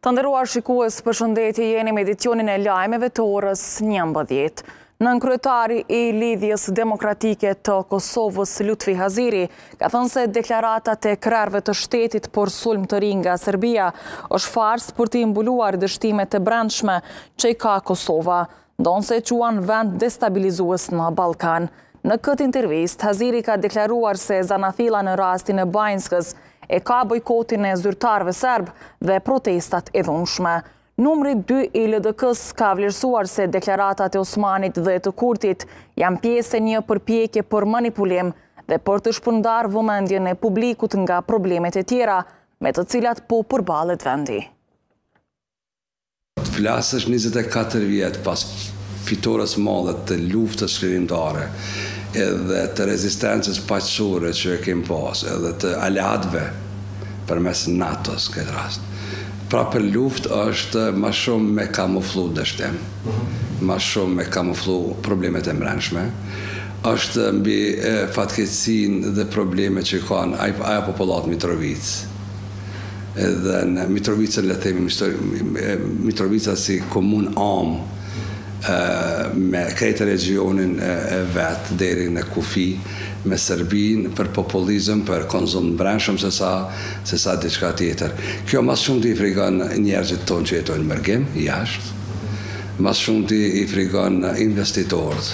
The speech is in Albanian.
Të nderuar shikues, përshëndetje, jeni me edicionin e lajmeve të orës 11. Nënkryetari i Lidhjes Demokratike të Kosovës, Lutfi Haziri, ka thënë se deklaratat e krerëve të shtetit për sulm të ri nga Serbia është farsë për të imbuluar dështimet e brendshme që i ka Kosova, ndonse quan vend destabilizues në Ballkan. Në këtë intervistë, Haziri ka deklaruar se zanathilla në rastin e Banjskës e ka bojkotin e zyrtarëve serb dhe protestat e dhunshme. Numri 2 i LDK-s ka vlerësuar se deklaratat e Osmanit dhe të Kurtit janë pjesë e një përpjekje për manipulim dhe për të shpërndar vëmendjen e publikut nga problemet e tjera me të cilat po përballet vendi. Të flasësh 24 vjet pas fitores madhe të luftës shkrimtare edhe të rezistencës paqësore që e kemë pas, edhe të aleatëve përmes NATO-s këtë rast. Pra për luft është ma shumë me kamuflu dështim, ma shumë me kamuflu problemet e mbrendshme, është mbi fatkeqësinë dhe problemet që kanë ajo popullat Mitrovic. Edhe në Mitrovicën le themi, Mitrovica si komun amë, me krejtë regionin e vetë, deri në kufi, me Serbin, për populizëm, për konzum brendshëm, se sa diçka tjetër. Kjo mas shumë të i frigon njerëzit tonë që jetojnë mërgim, jashtë, mas shumë të i frigon investitorët,